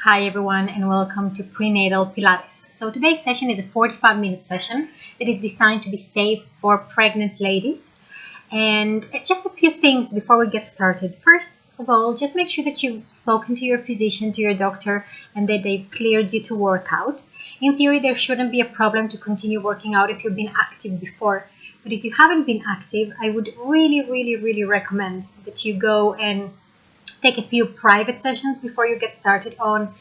Hi everyone and welcome to Prenatal Pilates. So today's session is a 45-minute session that is designed to be safe for pregnant ladies. And just a few things before we get started. First of all, just make sure that you've spoken to your physician, to your doctor, and that they've cleared you to work out. In theory, there shouldn't be a problem to continue working out if you've been active before. But if you haven't been active, I would really recommend that you go and take a few private sessions before you get started on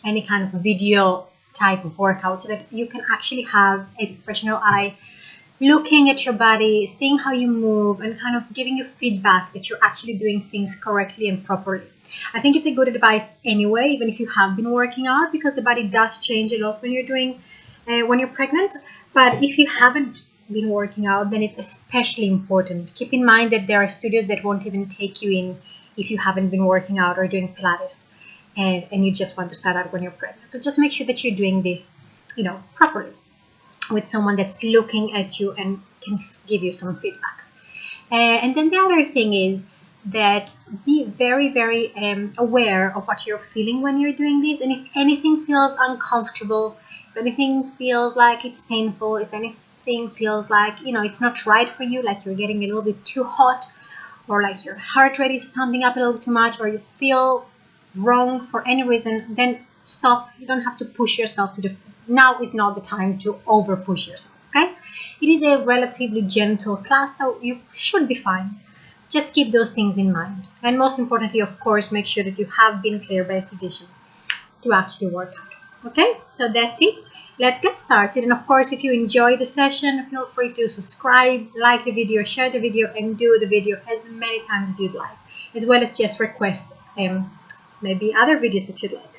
any kind of video type of workout so that you can actually have a professional eye looking at your body, seeing how you move, and kind of giving you feedback that you're actually doing things correctly and properly. I think it's a good advice anyway, even if you have been working out, because the body does change a lot when you're pregnant. But if you haven't been working out, then it's especially important. Keep in mind that there are studios that won't even take you in if you haven't been working out or doing Pilates and you just want to start out when you're pregnant. So just make sure that you're doing this, properly with someone that's looking at you and can give you some feedback. And then the other thing is that be very aware of what you're feeling when you're doing this. And if anything feels uncomfortable, if anything feels like it's painful, if anything feels like, it's not right for you, like you're getting a little bit too hot, or like your heart rate is pumping up a little too much, or you feel wrong for any reason, then stop. You don't have to push yourself now is not the time to over push yourself, okay? It is a relatively gentle class, so you should be fine. Just keep those things in mind. And most importantly, of course, make sure that you have been cleared by a physician to actually work out. Okay, so that's it. Let's get started. And of course, if you enjoy the session, feel free to subscribe, like the video, share the video, and do the video as many times as you'd like, as well as just request maybe other videos that you'd like.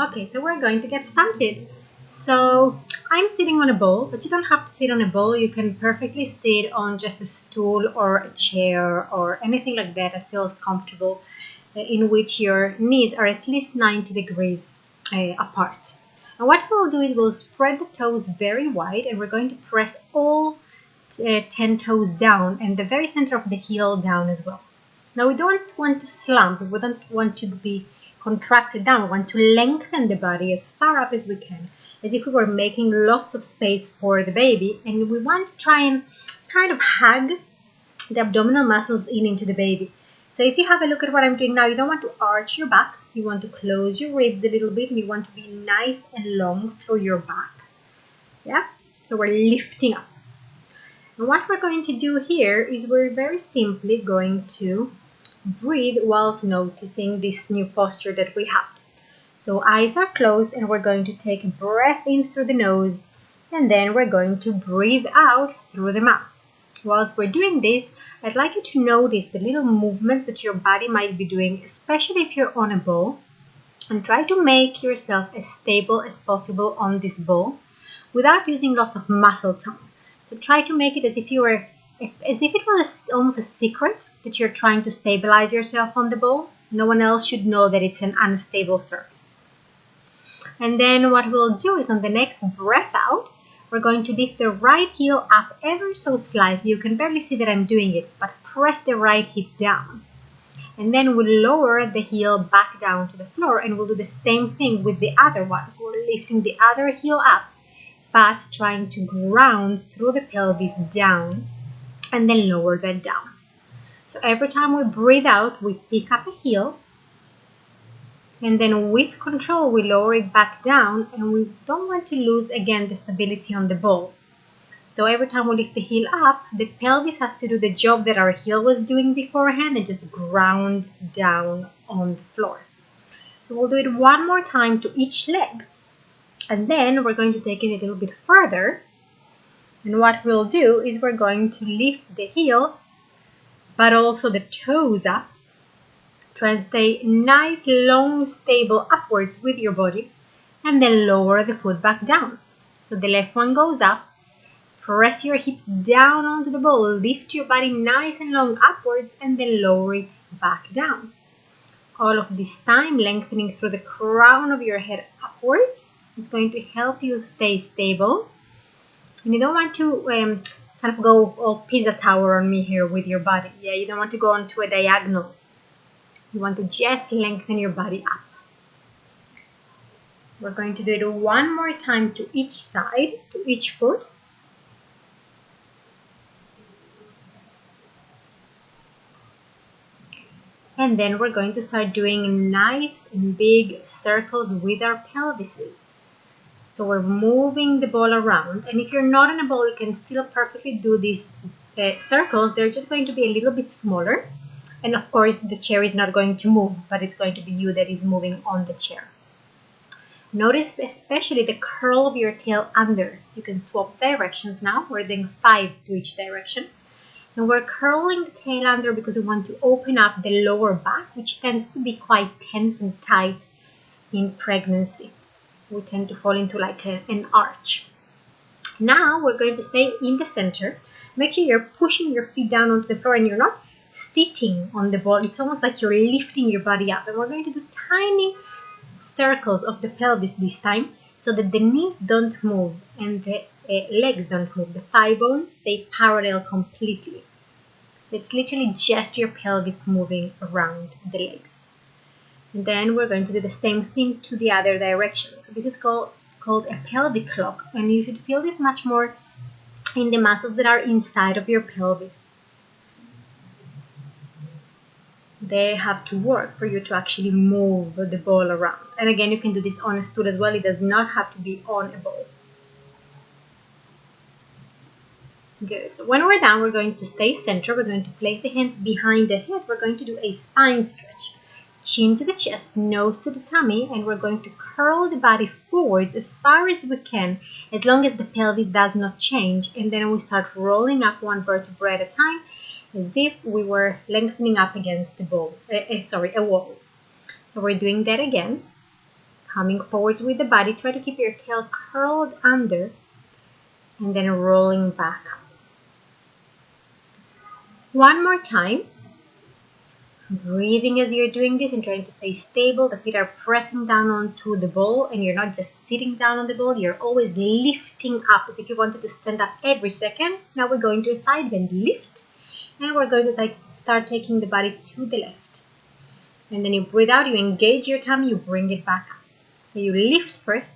Okay, so we're going to get started. So I'm sitting on a ball, but you don't have to sit on a ball. You can perfectly sit on just a stool or a chair or anything like that that feels comfortable, in which your knees are at least 90 degrees apart. And what we'll do is we'll spread the toes very wide, and we're going to press all 10 toes down and the very center of the heel down as well. Now we don't want to slump, we don't want to be contracted down. We want to lengthen the body as far up as we can, as if we were making lots of space for the baby, and we want to try and kind of hug the abdominal muscles into the baby. So if you have a look at what I'm doing now, you don't want to arch your back. You want to close your ribs a little bit, and you want to be nice and long through your back. Yeah? So we're lifting up. And what we're going to do here is we're very simply going to breathe whilst noticing this new posture that we have. So eyes are closed, and we're going to take a breath in through the nose, and then we're going to breathe out through the mouth. Whilst we're doing this, I'd like you to notice the little movements that your body might be doing, especially if you're on a ball, and try to make yourself as stable as possible on this ball without using lots of muscle tone. So try to make it as if it was almost a secret that you're trying to stabilize yourself on the ball. No one else should know that it's an unstable surface. And then what we'll do is on the next breath out, we're going to lift the right heel up ever so slightly. You can barely see that I'm doing it, but press the right hip down. And then we'll lower the heel back down to the floor, and we'll do the same thing with the other one. So we're lifting the other heel up, but trying to ground through the pelvis down, and then lower that down. So every time we breathe out, we pick up a heel, and then with control, we lower it back down, and we don't want to lose, again, the stability on the ball. So every time we lift the heel up, the pelvis has to do the job that our heel was doing beforehand and just ground down on the floor. So we'll do it one more time to each leg. And then we're going to take it a little bit further. And what we'll do is we're going to lift the heel, but also the toes up. Try and stay nice, long, stable upwards with your body, and then lower the foot back down. So the left one goes up, press your hips down onto the ball, lift your body nice and long upwards, and then lower it back down. All of this time lengthening through the crown of your head upwards. It's going to help you stay stable. And you don't want to kind of go all Pizza Tower on me here with your body. Yeah, you don't want to go onto a diagonal. You want to just lengthen your body up. We're going to do it one more time to each side, to each foot. And then we're going to start doing nice and big circles with our pelvises. So we're moving the ball around. And if you're not on a ball, you can still perfectly do these circles. They're just going to be a little bit smaller. And of course, the chair is not going to move, but it's going to be you that is moving on the chair. Notice especially the curl of your tail under. You can swap directions now. We're doing 5 to each direction. And we're curling the tail under because we want to open up the lower back, which tends to be quite tense and tight in pregnancy. We tend to fall into like an arch. Now we're going to stay in the center. Make sure you're pushing your feet down onto the floor and you're not sitting on the ball. It's almost like you're lifting your body up. And we're going to do tiny circles of the pelvis this time so that the knees don't move and the legs don't move. The thigh bones stay parallel completely. So it's literally just your pelvis moving around the legs. And then we're going to do the same thing to the other direction. So this is called a pelvic clock, and you should feel this much more in the muscles that are inside of your pelvis. They have to work for you to actually move the ball around. And again, you can do this on a stool as well. It does not have to be on a ball. Good. So when we're done, we're going to stay centered. We're going to place the hands behind the head. We're going to do a spine stretch. Chin to the chest, nose to the tummy, and we're going to curl the body forwards as far as we can, as long as the pelvis does not change. And then we start rolling up one vertebra at a time, as if we were lengthening up against the a wall. So we're doing that again. Coming forwards with the body, try to keep your tail curled under, and then rolling back up. One more time. Breathing as you're doing this and trying to stay stable. The feet are pressing down onto the ball and you're not just sitting down on the ball. You're always lifting up as if you wanted to stand up every second. Now we're going to a side bend lift and we're going to start taking the body to the left. And then you breathe out, you engage your tummy, you bring it back up. So you lift first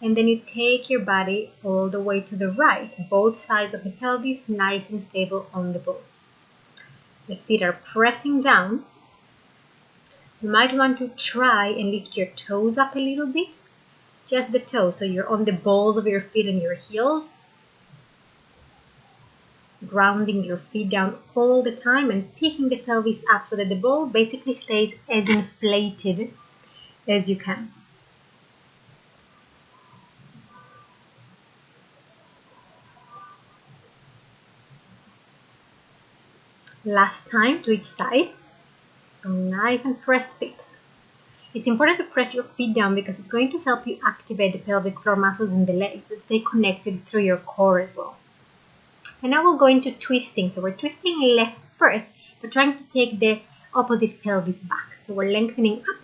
and then you take your body all the way to the right. Both sides of the pelvis nice and stable on the ball. The feet are pressing down. You might want to try and lift your toes up a little bit. Just the toes, so you're on the balls of your feet and your heels. Grounding your feet down all the time and picking the pelvis up so that the ball basically stays as inflated as you can. Last time to each side. So nice and pressed feet. It's important to press your feet down because it's going to help you activate the pelvic floor muscles in the legs as they connected through your core as well. And now we'll go into twisting. So we're twisting left first, but trying to take the opposite pelvis back. So we're lengthening up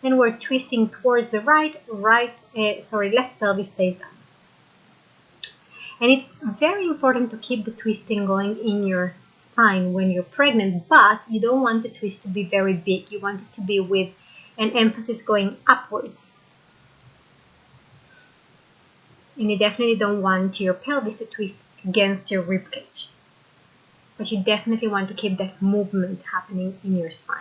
and we're twisting towards the left pelvis stays down. And it's very important to keep the twisting going in your spine when you're pregnant, but you don't want the twist to be very big. You want it to be with an emphasis going upwards. And you definitely don't want your pelvis to twist against your ribcage. But you definitely want to keep that movement happening in your spine.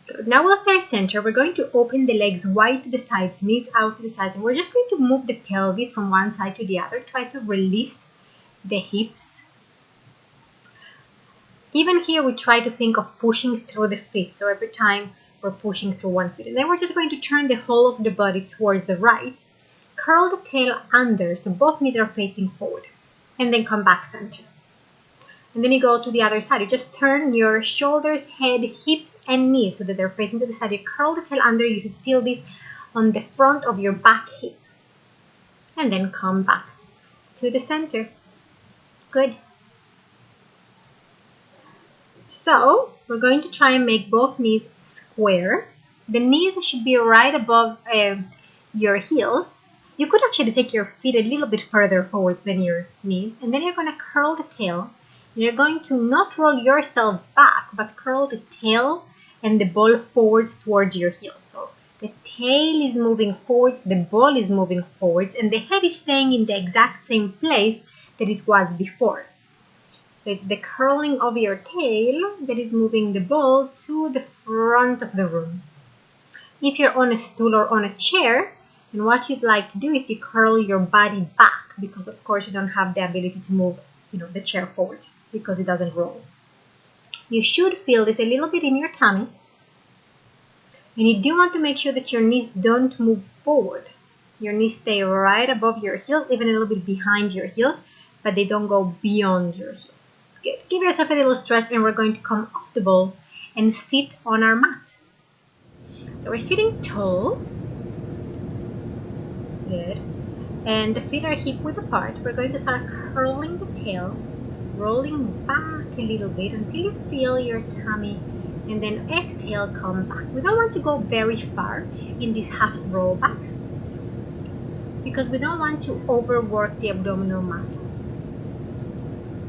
Good. Now we'll stay center. We're going to open the legs wide to the sides, knees out to the sides, and we're just going to move the pelvis from one side to the other. Try to release the hips. Even here, we try to think of pushing through the feet. So every time we're pushing through one foot. And then we're just going to turn the whole of the body towards the right. Curl the tail under, so both knees are facing forward. And then come back center. And then you go to the other side. You just turn your shoulders, head, hips, and knees so that they're facing to the side. You curl the tail under. You should feel this on the front of your back hip. And then come back to the center. Good. So we're going to try and make both knees square. The knees should be right above your heels. You could actually take your feet a little bit further forwards than your knees. And then you're going to curl the tail You're going to not roll yourself back, but curl the tail and the ball forwards towards your heels. So the tail is moving forwards, the ball is moving forwards, and the head is staying in the exact same place that it was before. So it's the curling of your tail that is moving the ball to the front of the room. If you're on a stool or on a chair, then what you'd like to do is to curl your body back, because of course you don't have the ability to move the chair forwards because it doesn't roll. You should feel this a little bit in your tummy, and you do want to make sure that your knees don't move forward. Your knees stay right above your heels, even a little bit behind your heels, but they don't go beyond your heels. Good. Give yourself a little stretch, and we're going to come off the ball and sit on our mat. So we're sitting tall. Good. And the feet are hip width apart. We're going to start curling the tail, rolling back a little bit until you feel your tummy, and then exhale, come back. We don't want to go very far in these half rollbacks because we don't want to overwork the abdominal muscles.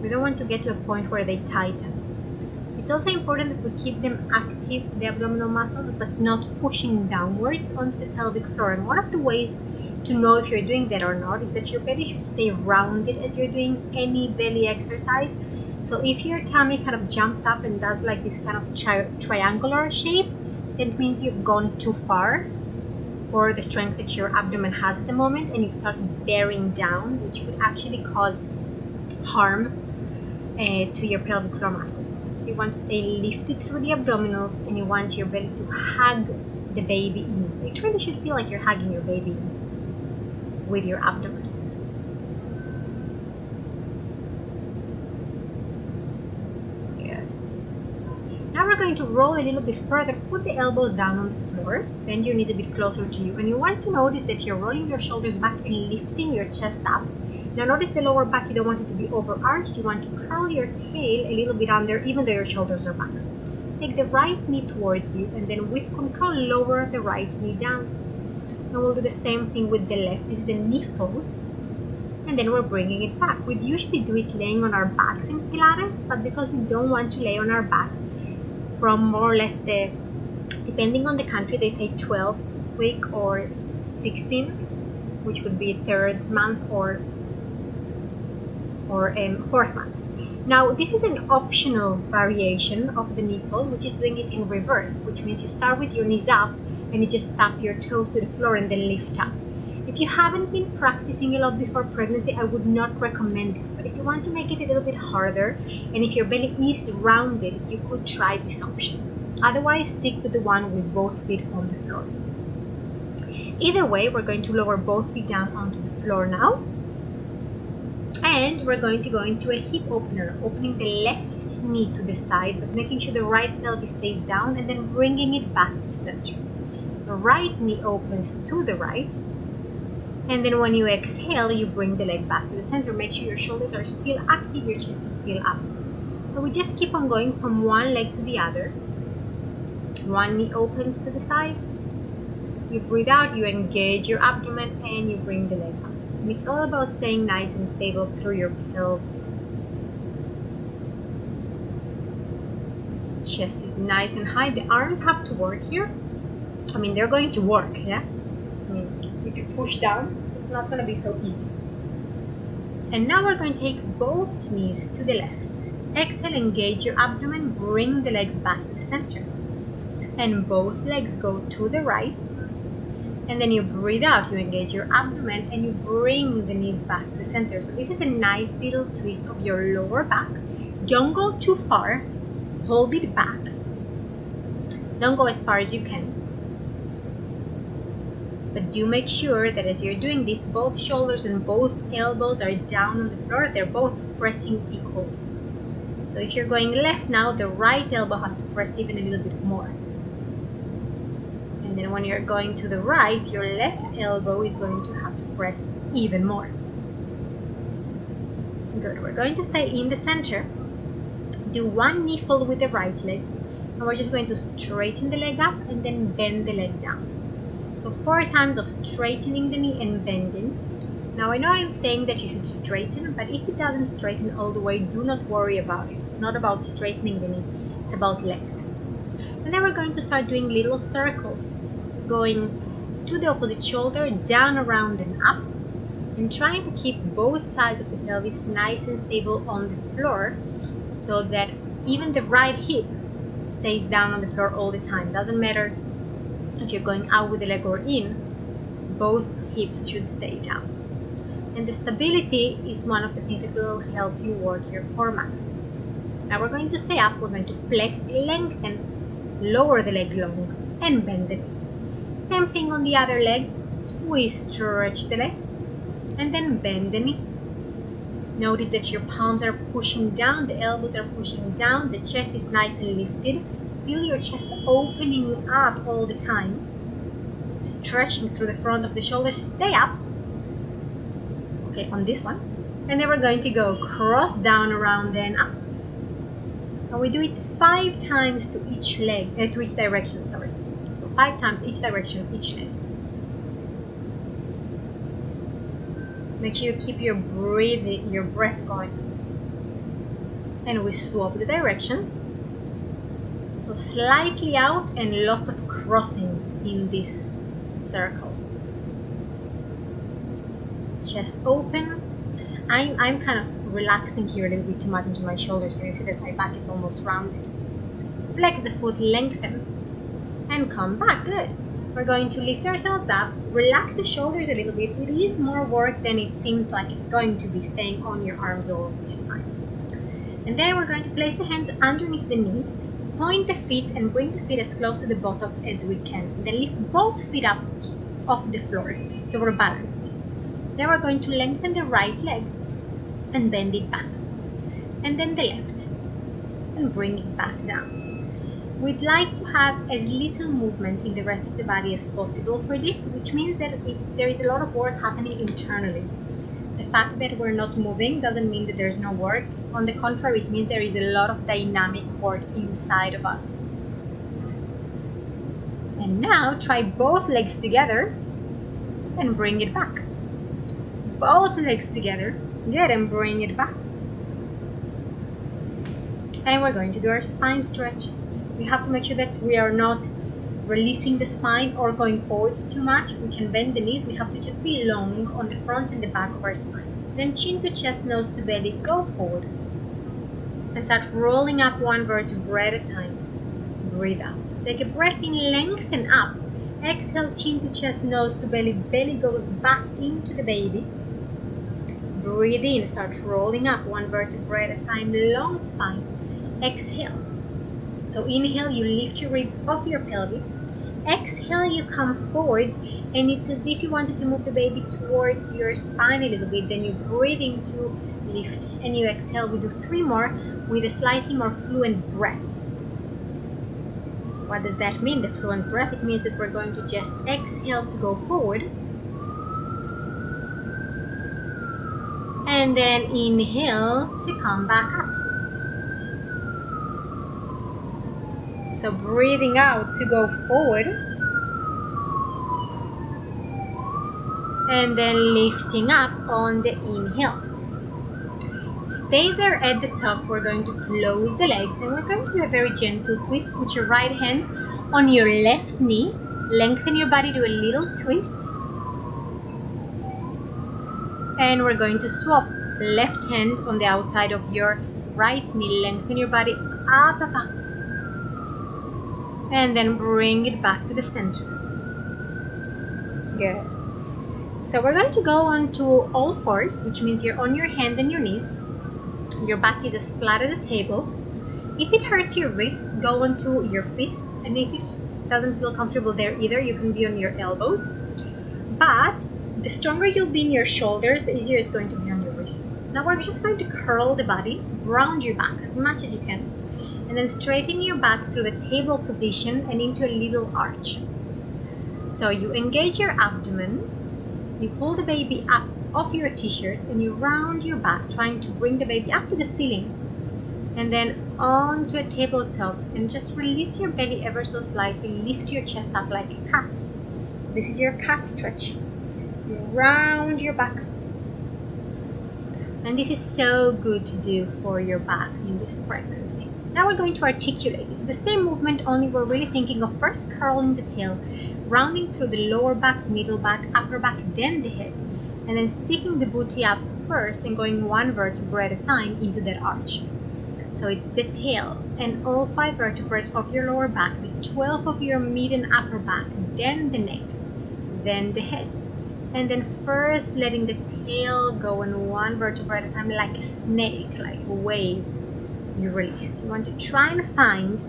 We don't want to get to a point where they tighten. It's also important that we keep them active, the abdominal muscles, but not pushing downwards onto the pelvic floor. And one of the ways to know if you're doing that or not is that your belly should stay rounded as you're doing any belly exercise. So if your tummy kind of jumps up and does like this kind of triangular shape, that means you've gone too far for the strength that your abdomen has at the moment, and you've started bearing down, which could actually cause harm to your pelvic floor muscles. So you want to stay lifted through the abdominals, and you want your belly to hug the baby in. So it really should feel like you're hugging your baby in with your abdomen. Good. Now we're going to roll a little bit further. Put the elbows down on the floor. Bend your knees a bit closer to you. And you want to notice that you're rolling your shoulders back and lifting your chest up. Now notice the lower back, you don't want it to be overarched. You want to curl your tail a little bit under, even though your shoulders are back. Take the right knee towards you, and then with control lower the right knee down. Now we'll do the same thing with the left. This is a knee fold, and then we're bringing it back. We'd usually do it laying on our backs in Pilates, but because we don't want to lay on our backs from more or less depending on the country, they say 12th week or 16th, which would be 3rd month or 4th month. Now this is an optional variation of the knee fold, which is doing it in reverse, which means you start with your knees up and you just tap your toes to the floor and then lift up. If you haven't been practicing a lot before pregnancy, I would not recommend this, but if you want to make it a little bit harder, and if your belly is rounded, you could try this option. Otherwise, stick with the one with both feet on the floor. Either way, we're going to lower both feet down onto the floor now. And we're going to go into a hip opener, opening the left knee to the side, but making sure the right pelvis stays down, and then bringing it back to the center. The right knee opens to the right, and then when you exhale, you bring the leg back to the center. Make sure your shoulders are still active, your chest is still up. So we just keep on going from one leg to the other. One knee opens to the side. You breathe out, you engage your abdomen, and you bring the leg up. And it's all about staying nice and stable through your pelvis. Chest is nice and high. The arms have to work here. I mean, they're going to work, yeah? I mean, if you push down, it's not going to be so easy. And now we're going to take both knees to the left. Exhale, engage your abdomen, bring the legs back to the center. And both legs go to the right. And then you breathe out, you engage your abdomen, and you bring the knees back to the center. So this is a nice little twist of your lower back. Don't go too far. Hold it back. Don't go as far as you can. But do make sure that as you're doing this, both shoulders and both elbows are down on the floor. They're both pressing equally. So if you're going left now, the right elbow has to press even a little bit more. And then when you're going to the right, your left elbow is going to have to press even more. Good. We're going to stay in the center. Do one knee fold with the right leg. And we're just going to straighten the leg up and then bend the leg down. So 4 times of straightening the knee and bending. Now I know I'm saying that you should straighten, but if it doesn't straighten all the way, do not worry about it. It's not about straightening the knee, it's about length. And then we're going to start doing little circles, going to the opposite shoulder, down, around and up, and trying to keep both sides of the pelvis nice and stable on the floor, so that even the right hip stays down on the floor all the time. Doesn't matter if you're going out with the leg or in, both hips should stay down. And the stability is one of the things that will help you work your core muscles. Now we're going to stay up, we're going to flex, lengthen, lower the leg long, and bend the knee. Same thing on the other leg. We stretch the leg, and then bend the knee. Notice that your palms are pushing down, the elbows are pushing down, the chest is nice and lifted. Feel your chest opening up all the time. Stretching through the front of the shoulders, stay up. Okay, on this one. And then we're going to go cross, down, around, then up. And we do it 5 times to each leg, to each direction, sorry. So 5 times each direction, each leg. Make sure you keep your breath going. And we swap the directions. So slightly out and lots of crossing in this circle. Chest open. I'm kind of relaxing here a little bit too much into my shoulders, but you see that my back is almost rounded. Flex the foot, lengthen, and come back. Good. We're going to lift ourselves up, relax the shoulders a little bit. It is more work than it seems like it's going to be, staying on your arms all this time. And then we're going to place the hands underneath the knees, point the feet and bring the feet as close to the buttocks as we can. And then lift both feet up off the floor, so we're balanced. Then we're going to lengthen the right leg and bend it back. And then the left, and bring it back down. We'd like to have as little movement in the rest of the body as possible for this, which means that there is a lot of work happening internally. The fact that we're not moving doesn't mean that there's no work. On the contrary, it means there is a lot of dynamic work inside of us. And now try both legs together and bring it back. Both legs together, good, and bring it back. And we're going to do our spine stretch. We have to make sure that we are not releasing the spine or going forwards too much. We can bend the knees. We have to just be long on the front and the back of our spine. Then chin to chest, nose to belly, go forward. And start rolling up one vertebra at a time. Breathe out. Take a breath in, lengthen up. Exhale, chin to chest, nose to belly. Belly goes back into the baby. Breathe in, start rolling up one vertebra at a time, long spine. Exhale. So inhale, you lift your ribs off your pelvis. Exhale, you come forward, and it's as if you wanted to move the baby towards your spine a little bit. Then you breathe into lift, and you exhale. We do 3 more with a slightly more fluent breath. What does that mean, the fluent breath? It means that we're going to just exhale to go forward. And then inhale to come back up. So breathing out to go forward. And then lifting up on the inhale. Stay there at the top. We're going to close the legs and we're going to do a very gentle twist. Put your right hand on your left knee. Lengthen your body, do a little twist. And we're going to swap. Left hand on the outside of your right knee. Lengthen your body up, up, up. And then bring it back to the center. Good. So we're going to go on to all fours, which means you're on your hands and your knees. Your back is as flat as a table. If it hurts your wrists, go onto your fists. And if it doesn't feel comfortable there either, you can be on your elbows. But the stronger you'll be in your shoulders, the easier it's going to be on your wrists. Now we're just going to curl the body, round your back as much as you can. And then straighten your back through the table position and into a little arch. So you engage your abdomen, you pull the baby up off your t-shirt and you round your back, trying to bring the baby up to the ceiling. And then onto a tabletop and just release your belly ever so slightly, lift your chest up like a cat. So this is your cat stretch. You round your back, And this is so good to do for your back in this pregnancy. Now we're going to articulate. It's the same movement, only we're really thinking of first curling the tail, rounding through the lower back, middle back, upper back, then the head, and then sticking the booty up first and going one vertebra at a time into that arch. So it's the tail and all 5 vertebrae of your lower back, the 12 of your mid and upper back, then the neck, then the head. And then first letting the tail go on one vertebra at a time, like a snake, like a wave. You release. You want to try and find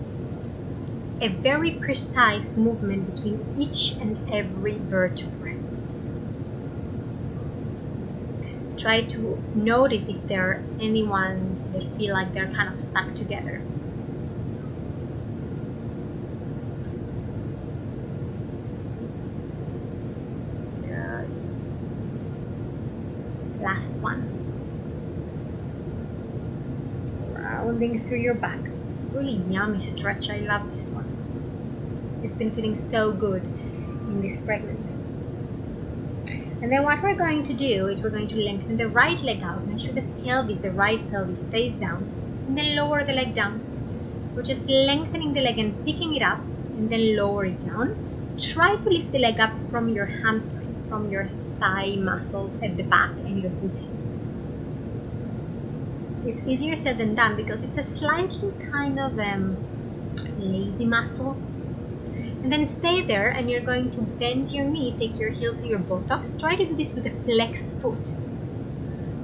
a very precise movement between each and every vertebra. Try to notice if there are any ones that feel like they're kind of stuck together. Last one. Rounding through your back. Really yummy stretch. I love this one. It's been feeling so good in this pregnancy. And then what we're going to do is we're going to lengthen the right leg out. Make sure the pelvis, the right pelvis, stays down. And then lower the leg down. We're just lengthening the leg and picking it up. And then lower it down. Try to lift the leg up from your hamstring, from your thigh muscles at the back and your booty. It's easier said than done because it's a slightly kind of lazy muscle. And then stay there, and you're going to bend your knee, take your heel to your buttocks. Try to do this with a flexed foot.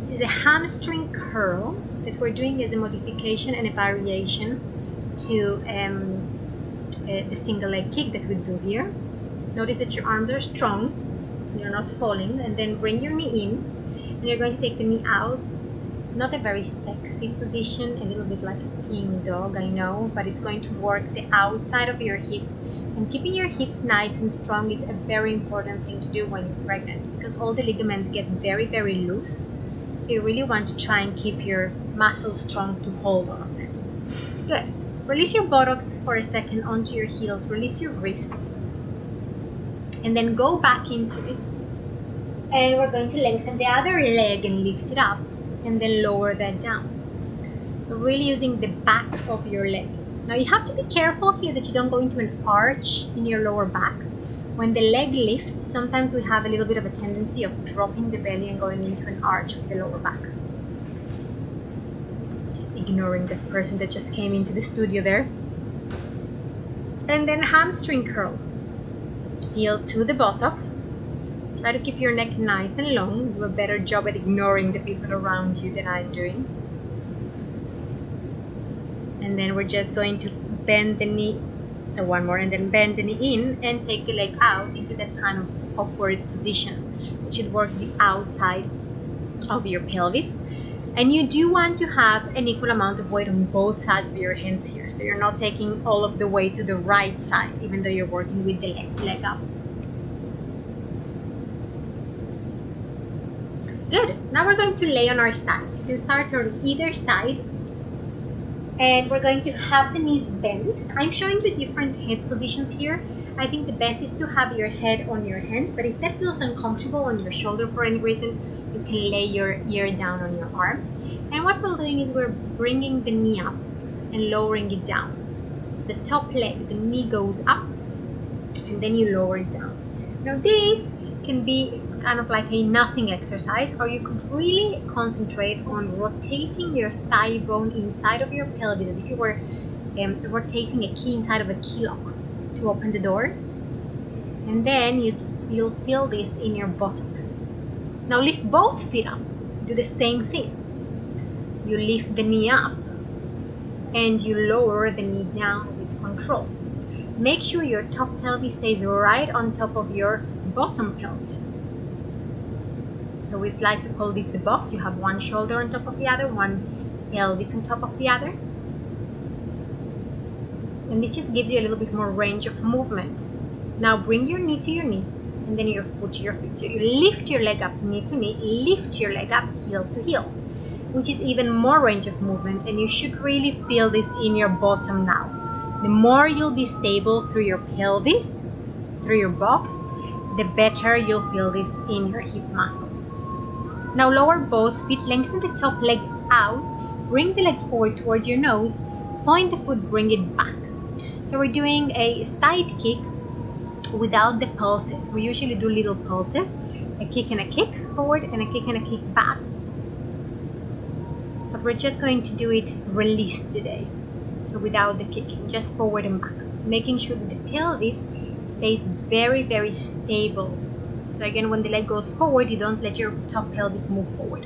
This is a hamstring curl that we're doing as a modification and a variation to the single leg kick that we do here. Notice that your arms are strong. You're not falling, and then bring your knee in, and you're going to take the knee out. Not a very sexy position, a little bit like a peeing dog, I know, but it's going to work the outside of your hip, and keeping your hips nice and strong is a very important thing to do when you're pregnant, because all the ligaments get very, very loose, so you really want to try and keep your muscles strong to hold all of that. Good. Release your buttocks for a second onto your heels, release your wrists, and then go back into it, and we're going to lengthen the other leg and lift it up and then lower that down. So really using the back of your leg. Now you have to be careful here that you don't go into an arch in your lower back. When the leg lifts, sometimes we have a little bit of a tendency of dropping the belly and going into an arch of the lower back. Just ignoring the person that just came into the studio there. And then hamstring curl. Heel to the buttocks. Try to keep your neck nice and long. Do a better job at ignoring the people around you than I'm doing. And then we're just going to bend the knee. So one more, and then bend the knee in and take the leg out into that kind of upward position. It should work the outside of your pelvis. And you do want to have an equal amount of weight on both sides of your hands here. So you're not taking all of the weight to the right side, even though you're working with the left leg up. Good. Now we're going to lay on our sides. You can start on either side. And we're going to have the knees bent. I'm showing you different head positions here. I think the best is to have your head on your hand, but if that feels uncomfortable on your shoulder for any reason, you can lay your ear down on your arm. And what we're doing is we're bringing the knee up and lowering it down. So the top leg, the knee goes up, and then you lower it down. Now this can be kind of like a nothing exercise, or you could really concentrate on rotating your thigh bone inside of your pelvis as if you were rotating a key inside of a key lock to open the door, and then you'll feel this in your buttocks. Now lift both feet up. Do the same thing. You lift the knee up and you lower the knee down with control. Make sure your top pelvis stays right on top of your bottom pelvis. So we'd like to call this the box. You have one shoulder on top of the other, one pelvis on top of the other. And this just gives you a little bit more range of movement. Now bring your knee to your knee, and then your foot to your feet. So you lift your leg up, knee to knee, lift your leg up, heel to heel, which is even more range of movement, and you should really feel this in your bottom now. The more you'll be stable through your pelvis, through your box, the better you'll feel this in your hip muscles. Now lower both feet, lengthen the top leg out, bring the leg forward towards your nose, point the foot, bring it back. So we're doing a side kick without the pulses. We usually do little pulses, a kick and a kick forward and a kick and a kick back. But we're just going to do it released today. So without the kicking, just forward and back, making sure that the pelvis stays very, very stable. So again, when the leg goes forward, you don't let your top pelvis move forward.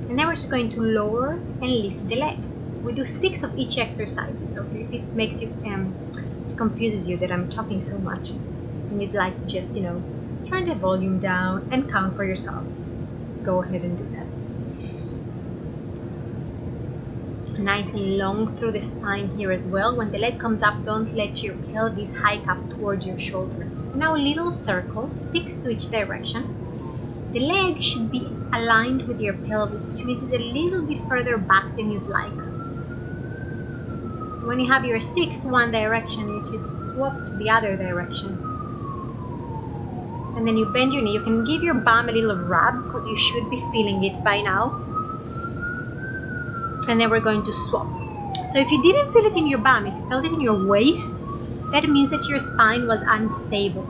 And then we're just going to lower and lift the leg. We do 6 of each exercise. So if it makes you, it confuses you that I'm talking so much, and you'd like to just, turn the volume down and count for yourself, go ahead and do that. Nice and long through the spine here as well. When the leg comes up, don't let your pelvis hike up towards your shoulder. Now little circles, sticks to each direction. The leg should be aligned with your pelvis, which means it's a little bit further back than you'd like. When you have your sticks to one direction, you just swap to the other direction. And then you bend your knee. You can give your bum a little rub because you should be feeling it by now. And then we're going to swap. So if you didn't feel it in your bum, if you felt it in your waist, that means that your spine was unstable.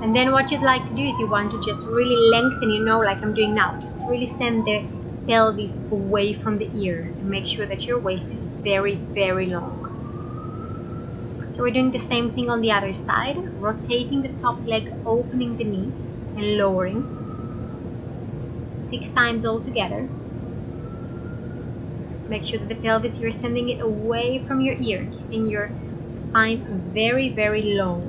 And then what you'd like to do is you want to just really lengthen, like I'm doing now. Just really send the pelvis away from the ear and make sure that your waist is very, very long. So we're doing the same thing on the other side, rotating the top leg, opening the knee and lowering. 6 times all together. Make sure that the pelvis, you're sending it away from your ear, keeping your spine very, very long.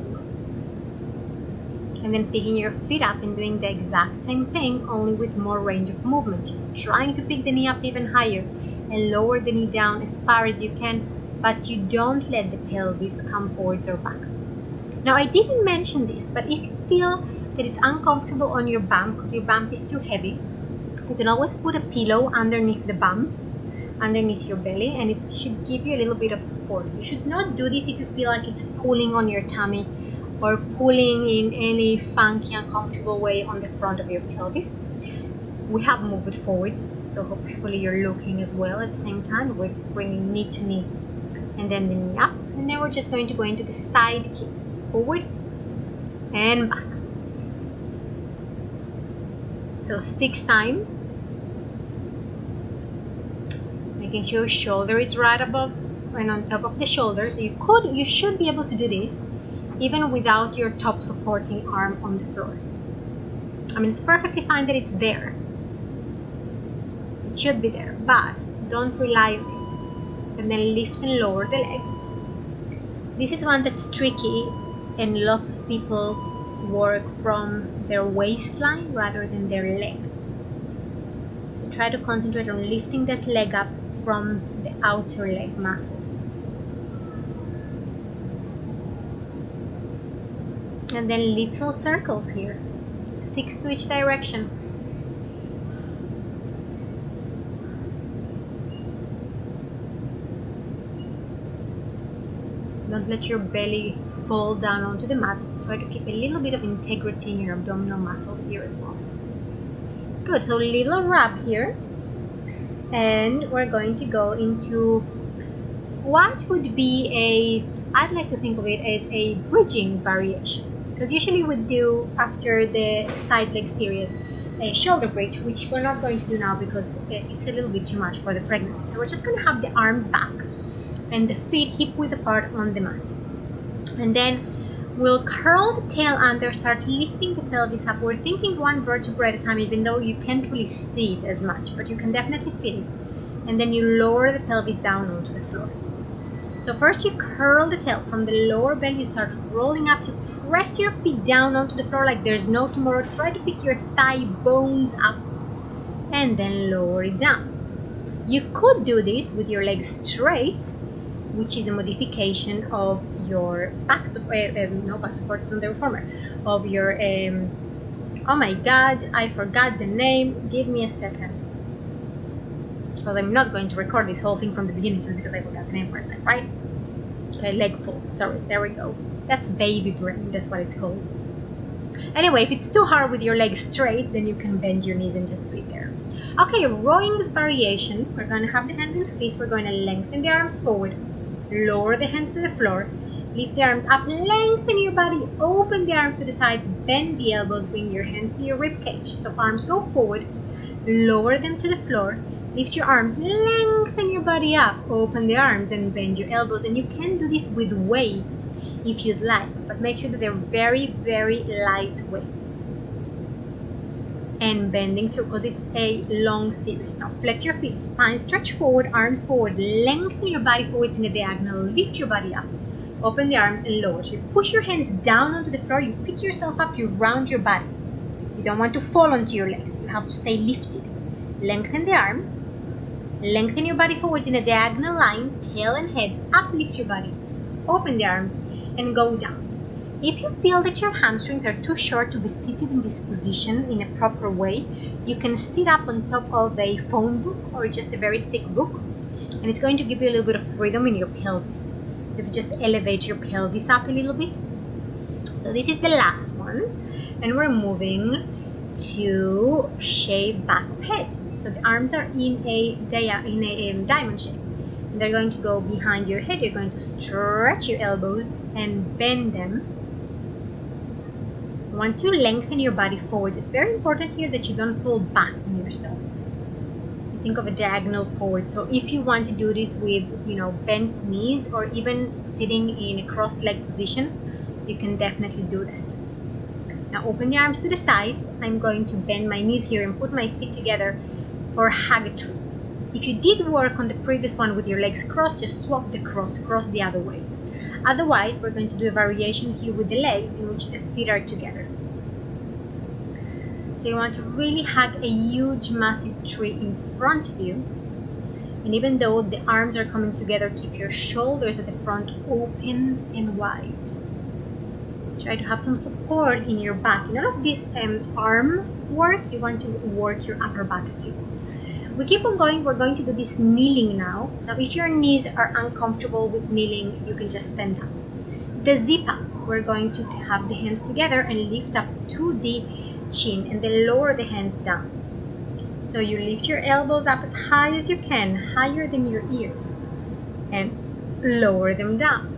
And then picking your feet up and doing the exact same thing, only with more range of movement. Trying to pick the knee up even higher and lower the knee down as far as you can, but you don't let the pelvis come forwards or back. Now I didn't mention this, but if you feel that it's uncomfortable on your bum because your bum is too heavy, you can always put a pillow underneath the bum, underneath your belly, and it should give you a little bit of support. You should not do this if you feel like it's pulling on your tummy or pulling in any funky, uncomfortable way on the front of your pelvis. We have moved it forwards, so hopefully you're looking as well at the same time. We're bringing knee to knee and then the knee up, and then we're just going to go into the side kick, forward and back. So 6 times. Making sure shoulder is right above and on top of the shoulder. So you should be able to do this even without your top supporting arm on the floor. I mean, it's perfectly fine that it's there. It should be there, but don't rely on it. And then lift and lower the leg. This is one that's tricky, and lots of people work from their waistline rather than their leg. So try to concentrate on lifting that leg up from the outer leg muscles. And then little circles here, sticks to each direction. Don't let your belly fall down onto the mat. Try to keep a little bit of integrity in your abdominal muscles here as well. Good, so little rub here. And we're going to go into what would be I'd like to think of it as a bridging variation. Because usually we do, after the side leg series, a shoulder bridge, which we're not going to do now because it's a little bit too much for the pregnancy. So we're just going to have the arms back and the feet hip width apart on the mat. And then we'll curl the tail under, start lifting the pelvis up. We're thinking 1 vertebra at a time, even though you can't really see it as much, but you can definitely feel it. And then you lower the pelvis down onto the floor. So first you curl the tail from the lower belly, you start rolling up, you press your feet down onto the floor like there's no tomorrow. Try to pick your thigh bones up and then lower it down. You could do this with your legs straight, which is a modification of your back support, no back support is on the reformer, of your, oh my god, I forgot the name, give me a second. Because I'm not going to record this whole thing from the beginning just because I forgot the name for a second, right? Okay, leg pull, sorry, there we go. That's baby brain, that's what it's called. Anyway, if it's too hard with your legs straight, then you can bend your knees and just leave there. Okay, rowing this variation, we're going to have the hands in the fists. We're going to lengthen the arms forward, lower the hands to the floor, lift the arms up, lengthen your body, open the arms to the sides, bend the elbows, bring your hands to your rib cage. So arms go forward, lower them to the floor, lift your arms, lengthen your body up, open the arms and bend your elbows. And you can do this with weights if you'd like, but make sure that they're very, very light weights. And bending through, because it's a long series. Now flex your feet, spine stretch forward, arms forward, lengthen your body forwards in a diagonal, lift your body up, open the arms and lower. So you push your hands down onto the floor, you pick yourself up, you round your body. You don't want to fall onto your legs, you have to stay lifted. Lengthen the arms, lengthen your body forwards in a diagonal line, tail and head, uplift your body, open the arms and go down. If you feel that your hamstrings are too short to be seated in this position in a proper way, you can sit up on top of a phone book or just a very thick book, and it's going to give you a little bit of freedom in your pelvis. So if you just elevate your pelvis up a little bit. So this is the last one, and we're moving to shape back of head. So the arms are in a diamond shape, and they're going to go behind your head. You're going to stretch your elbows and bend them. You want to lengthen your body forward. It's very important here that you don't fall back on yourself. Think of a diagonal forward. So if you want to do this with, bent knees or even sitting in a crossed leg position, you can definitely do that. Now open the arms to the sides. I'm going to bend my knees here and put my feet together for hug tree. If you did work on the previous one with your legs crossed, just swap the cross the other way. Otherwise, we're going to do a variation here with the legs in which the feet are together. So you want to really hug a huge, massive tree in front of you. And even though the arms are coming together, keep your shoulders at the front open and wide. Try to have some support in your back. In all of this arm work, you want to work your upper back too. We keep on going. We're going to do this kneeling now. Now, if your knees are uncomfortable with kneeling, you can just stand up. The zip up, we're going to have the hands together and lift up to the chin and then lower the hands down. So you lift your elbows up as high as you can, higher than your ears, and lower them down.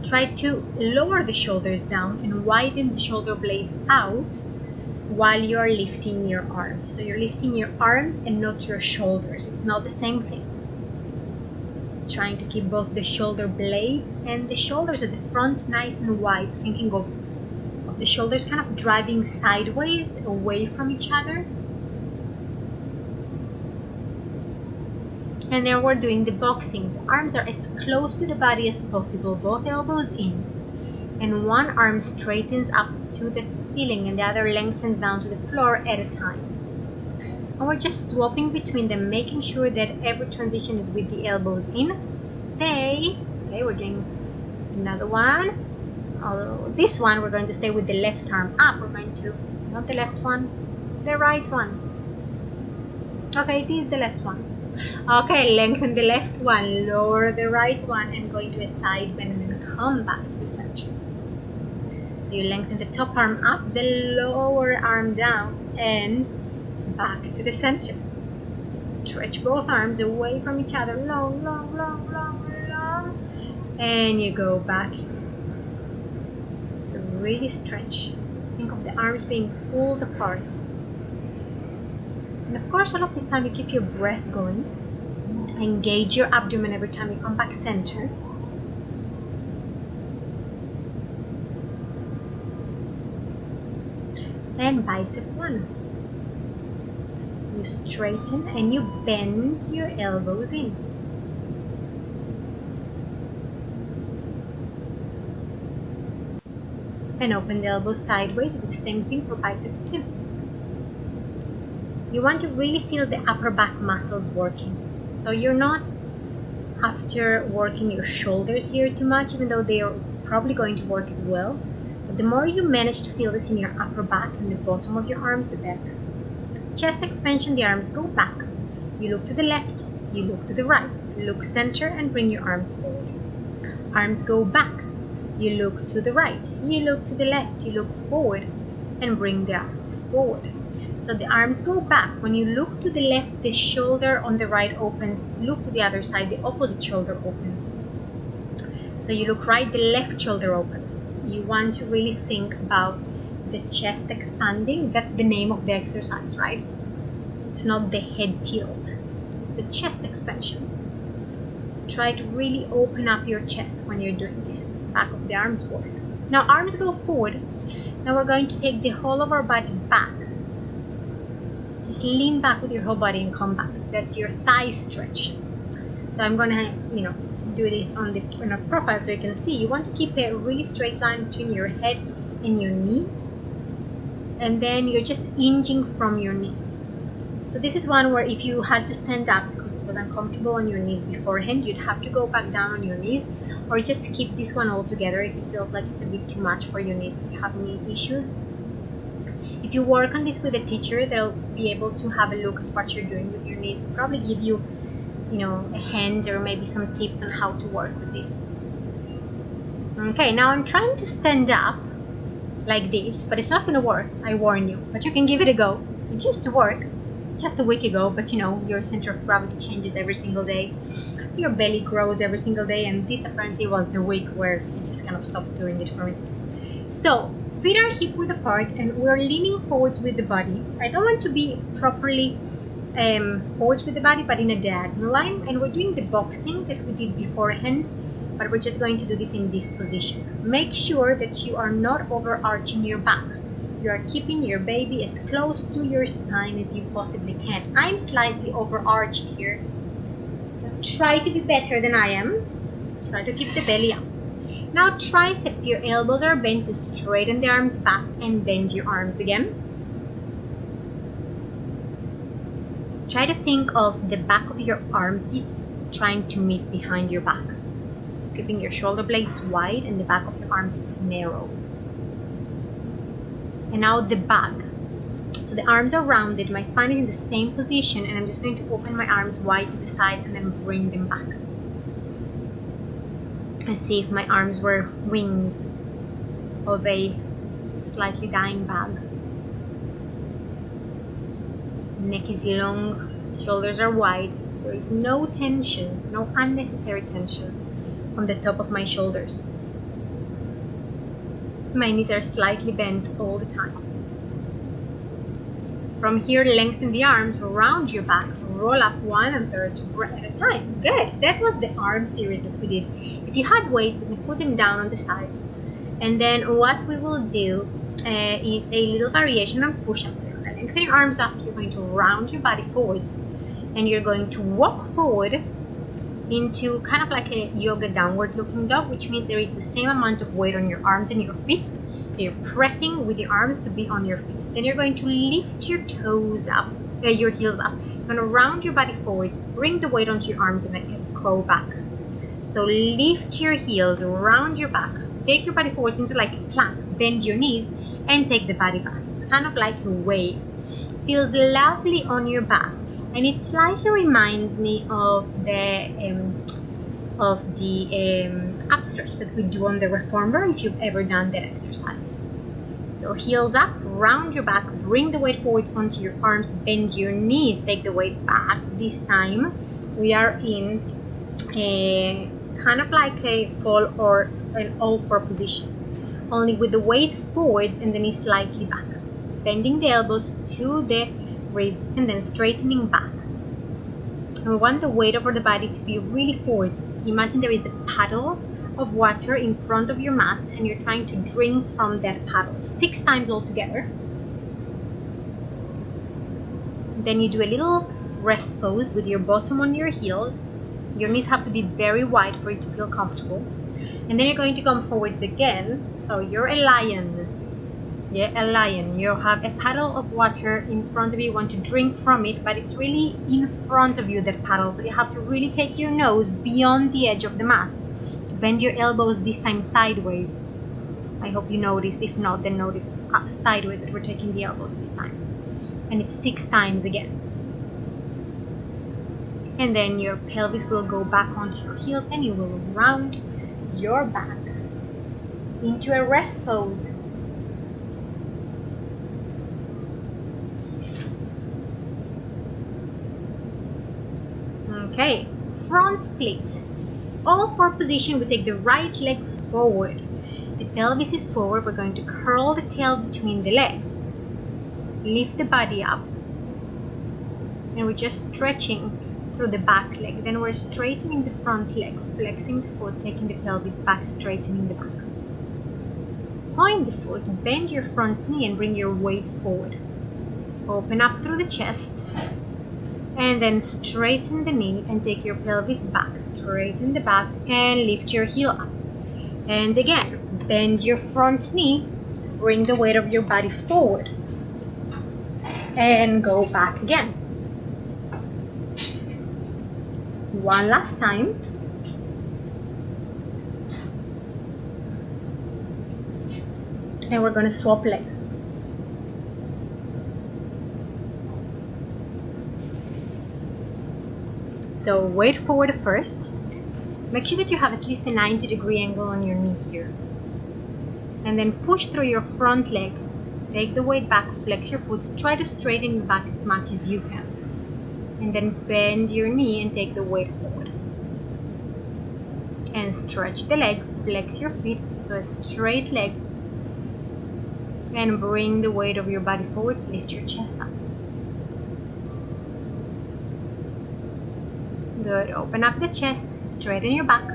Try to lower the shoulders down and widen the shoulder blades out while you are lifting your arms. So you're lifting your arms and not your shoulders. It's not the same thing. Trying to keep both the shoulder blades and the shoulders at the front nice and wide, thinking of the shoulders kind of driving sideways away from each other. And then we're doing the boxing. The arms are as close to the body as possible, both elbows in. And one arm straightens up to the ceiling and the other lengthens down to the floor at a time. And we're just swapping between them, making sure that every transition is with the elbows in. Stay. Okay, we're doing another one. This one we're going to stay with the left arm up. We're going to, not the left one, the right one. Okay, this is the left one. Okay, lengthen the left one, lower the right one, and go into a side bend and then come back to the center. So you lengthen the top arm up, the lower arm down, and back to the center. Stretch both arms away from each other, long, long, long, long, long, and you go back. So really stretch. Think of the arms being pulled apart. And of course, all of this time you keep your breath going. Engage your abdomen every time you come back center. And bicep one. You straighten and you bend your elbows in. And open the elbows sideways. Do the same thing for bicep 2. You want to really feel the upper back muscles working. So you're not after working your shoulders here too much, even though they are probably going to work as well. But the more you manage to feel this in your upper back and the bottom of your arms, the better. Chest expansion, the arms go back. You look to the left, you look to the right, look center and bring your arms forward. Arms go back. You look to the right, you look to the left, you look forward and bring the arms forward. So the arms go back. When you look to the left, the shoulder on the right opens. Look to the other side, the opposite shoulder opens. So you look right, the left shoulder opens. You want to really think about the chest expanding. That's the name of the exercise, right? It's not the head tilt, the chest expansion. Try to really open up your chest when you're doing this. Back of the arms forward. Now arms go forward. Now we're going to take the whole of our body back. Just lean back with your whole body and come back. That's your thigh stretch. So I'm gonna, do this on a profile so you can see. You want to keep a really straight line between your head and your knees, and then you're just hinging from your knees. So this is one where if you had to stand up because it was uncomfortable on your knees beforehand, you'd have to go back down on your knees, or just keep this one all together if it feels like it's a bit too much for your knees, if you have any issues. If you work on this with a teacher, they'll be able to have a look at what you're doing with your knees and probably give you, a hand or maybe some tips on how to work with this. Okay, now I'm trying to stand up like this, but it's not going to work, I warn you, but you can give it a go. It used to work just a week ago, but your center of gravity changes every single day, your belly grows every single day, and this apparently was the week where it just kind of stopped doing it for me. So feet are hip width apart and we're leaning forwards with the body. I don't want to be properly forwards with the body, but in a diagonal line, and we're doing the boxing that we did beforehand, but we're just going to do this in this position. Make sure that you are not overarching your back. You are keeping your baby as close to your spine as you possibly can. I'm slightly overarched here, so try to be better than I am. Try to keep the belly up. Now triceps, your elbows are bent to straighten the arms back and bend your arms again. Try to think of the back of your armpits trying to meet behind your back, keeping your shoulder blades wide and the back of your armpits narrow. And now the back. So the arms are rounded, my spine is in the same position, and I'm just going to open my arms wide to the sides and then bring them back. And see if my arms were wings of a slightly dying bag. Neck is long, shoulders are wide. There is no tension, no unnecessary tension on the top of my shoulders. My knees are slightly bent all the time. From here, lengthen the arms, round your back, roll up 1/3 breath at a time. Good. That was the arm series that we did. If you had weights, you can put them down on the sides. And then what we will do is a little variation on push-ups. So you're going to lengthen your arms up, you're going to round your body forwards, and you're going to walk forward into kind of like a yoga downward looking dog, which means there is the same amount of weight on your arms and your feet. So you're pressing with your arms to be on your feet. Then you're going to lift your toes up, your heels up. You're going to round your body forwards, bring the weight onto your arms and then go back. So lift your heels, round your back, take your body forwards into like a plank, bend your knees and take the body back. It's kind of like a wave. Feels lovely on your back. And it slightly reminds me of the upstretch that we do on the reformer, if you've ever done that exercise. So heels up, round your back, bring the weight forwards onto your arms, bend your knees, take the weight back. This time we are in a kind of like a fall or an all-four position, only with the weight forward and the knees slightly back. Bending the elbows to the ribs and then straightening back. And we want the weight over the body to be really forwards. Imagine there is a paddle of water in front of your mat and you're trying to drink from that paddle 6 times altogether. Then you do a little rest pose with your bottom on your heels. Your knees have to be very wide for it to feel comfortable. And then you're going to come forwards again. So you're a lion. Yeah, a lion. You have a paddle of water in front of you. You want to drink from it, but it's really in front of you, that paddle. So you have to really take your nose beyond the edge of the mat. Bend your elbows, this time sideways. I hope you noticed. If not, then notice it's sideways that we're taking the elbows this time. And it's 6 times again. And then your pelvis will go back onto your heels and you will round your back. into a rest pose. Okay, front split. All four positions, we take the right leg forward. The pelvis is forward. We're going to curl the tail between the legs. Lift the body up. And we're just stretching through the back leg. Then we're straightening the front leg, flexing the foot, taking the pelvis back, straightening the back. Point the foot, bend your front knee and bring your weight forward. Open up through the chest. And then straighten the knee and take your pelvis back. Straighten the back and lift your heel up. And again, bend your front knee. Bring the weight of your body forward. And go back again. One last time. And we're going to swap legs. So weight forward first. Make sure that you have at least a 90-degree angle on your knee here. And then push through your front leg. Take the weight back, flex your foot, try to straighten your back as much as you can. And then bend your knee and take the weight forward. And stretch the leg, flex your feet, so a straight leg. And bring the weight of your body forwards, lift your chest up. Good, open up the chest, straighten your back.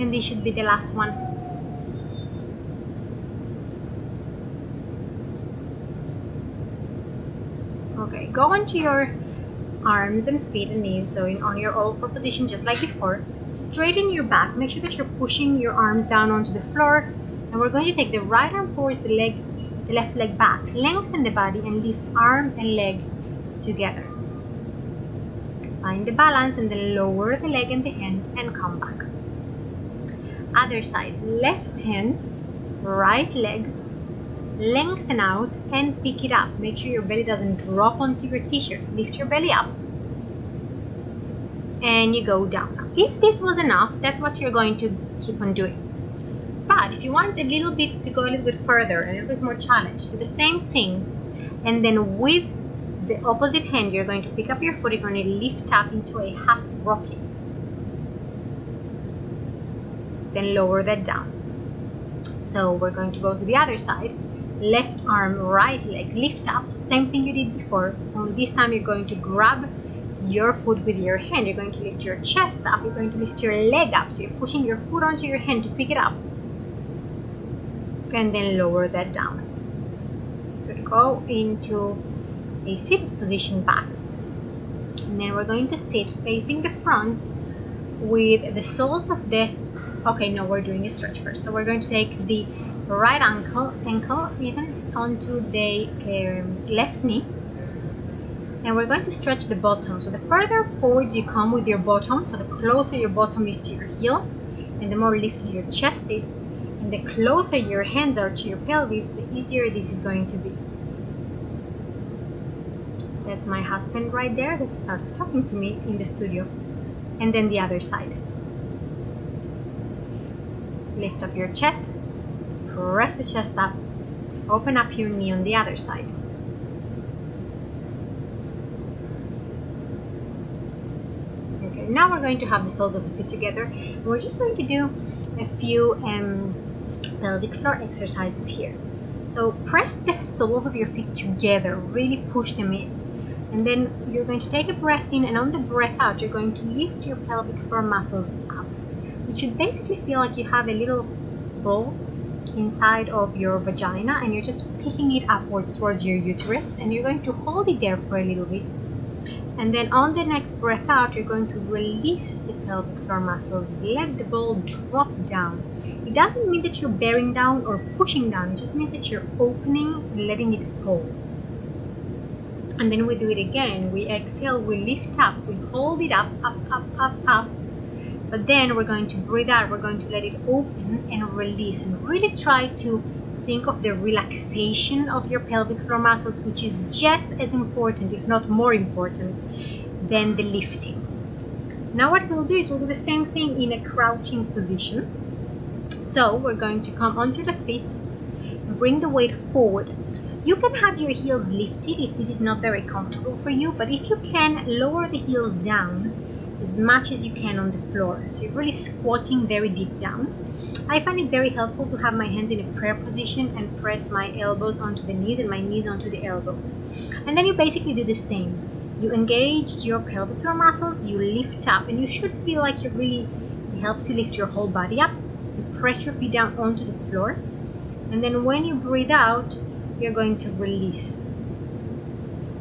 And this should be the last one. Okay, go onto your arms and feet and knees, so on your all four position just like before. Straighten your back, make sure that you're pushing your arms down onto the floor. And we're going to take the right arm forward, the left leg back. Lengthen the body and lift arm and leg together. Find the balance and then lower the leg and the hand and come back. Other side, left hand, right leg, lengthen out and pick it up. Make sure your belly doesn't drop onto your t-shirt. Lift your belly up and you go down. If this was enough, that's what you're going to keep on doing. But if you want a little bit to go a little bit further, a little bit more challenge, do the same thing, and then with the opposite hand, you're going to pick up your foot, you're going to lift up into a half rocking. Then lower that down. So we're going to go to the other side. Left arm, right leg, lift up. So same thing you did before. Only this time you're going to grab your foot with your hand. You're going to lift your chest up. You're going to lift your leg up. So you're pushing your foot onto your hand to pick it up. And then lower that down. Good. Go into a seated position back. And then we're going to sit facing the front with the soles of the... Okay, no, we're doing a stretch first. So we're going to take the right ankle even onto the left knee. And we're going to stretch the bottom. So the further forward you come with your bottom, so the closer your bottom is to your heel, and the more lifted your chest is, and the closer your hands are to your pelvis, the easier this is going to be. That's my husband right there that started talking to me in the studio. And then the other side. Lift up your chest, press the chest up, open up your knee on the other side. Okay, now we're going to have the soles of the feet together. And we're just going to do a few pelvic floor exercises here. So press the soles of your feet together, really push them in. And then you're going to take a breath in, and on the breath out, you're going to lift your pelvic floor muscles up. You should basically feel like you have a little ball inside of your vagina, and you're just picking it upwards towards your uterus, and you're going to hold it there for a little bit. And then on the next breath out, you're going to release the pelvic floor muscles. Let the ball drop down. It doesn't mean that you're bearing down or pushing down. It just means that you're opening and letting it fall. And then we do it again. We exhale, we lift up, we hold it up, up, up, up, up. But then we're going to breathe out. We're going to let it open and release. And really try to think of the relaxation of your pelvic floor muscles, which is just as important, if not more important, than the lifting. Now what we'll do is we'll do the same thing in a crouching position. So we're going to come onto the feet and bring the weight forward. You can have your heels lifted if this is not very comfortable for you, but if you can, lower the heels down as much as you can on the floor. So you're really squatting very deep down. I find it very helpful to have my hands in a prayer position and press my elbows onto the knees and my knees onto the elbows. And then you basically do the same. You engage your pelvic floor muscles, you lift up, and you should feel like it helps you lift your whole body up. You press your feet down onto the floor, and then when you breathe out, you're going to release.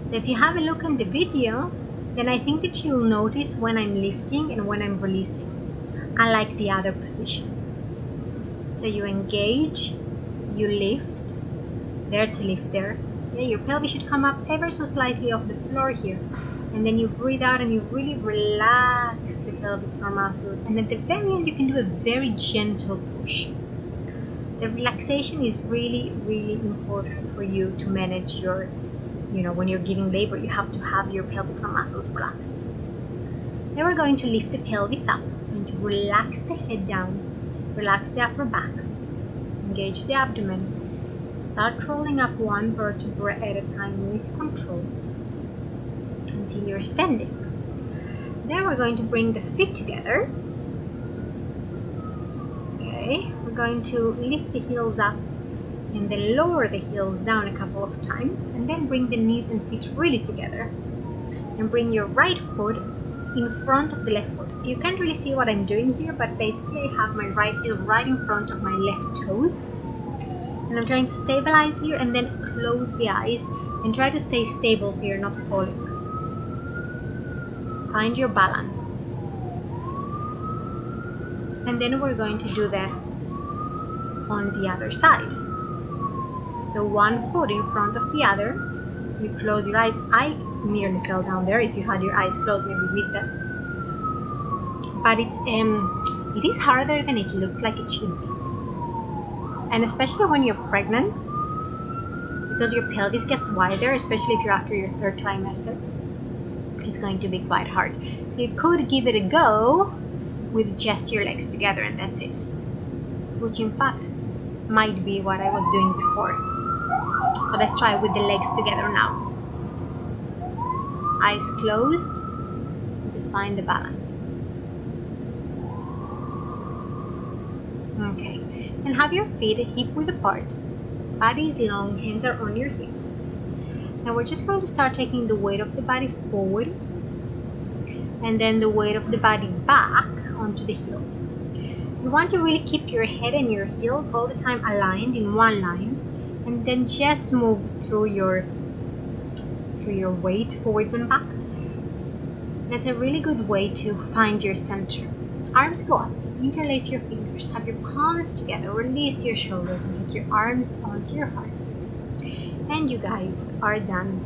So if you have a look in the video, then I think that you'll notice when I'm lifting and when I'm releasing, unlike the other position. So you engage, you lift, there's a lift there. Yeah, your pelvis should come up ever so slightly off the floor here. And then you breathe out and you really relax the pelvic floor muscles. And at the very end, you can do a very gentle push. The relaxation is really, really important for you to manage your, when you're giving labor, you have to have your pelvic floor muscles relaxed. Then we're going to lift the pelvis up and to relax the head down, relax the upper back, engage the abdomen. Start rolling up one vertebra at a time with control until you're standing. Then we're going to bring the feet together. Okay, we're going to lift the heels up and then lower the heels down a couple of times, and then bring the knees and feet really together. And bring your right foot in front of the left foot. You can't really see what I'm doing here, but basically I have my right heel right in front of my left toes. And I'm trying to stabilize here and then close the eyes and try to stay stable so you're not falling. Find your balance. And then we're going to do that on the other side. So one foot in front of the other. You close your eyes. I nearly fell down there. If you had your eyes closed, maybe you missed that. But it is harder than it looks like it should be. And especially when you're pregnant, because your pelvis gets wider, especially if you're after your third trimester, it's going to be quite hard. So you could give it a go with just your legs together, and that's it. Which in fact might be what I was doing before. So let's try with the legs together now. Eyes closed, just find the balance. Okay, and have your feet hip width apart, body is long, hands are on your hips. Now we're just going to start taking the weight of the body forward and then the weight of the body back onto the heels. You want to really keep your head and your heels all the time aligned in one line, and then just move through your weight forwards and back. That's a really good way to find your center. Arms go up, interlace your fingers, have your palms together, release your shoulders and take your arms onto your heart. And you guys are done.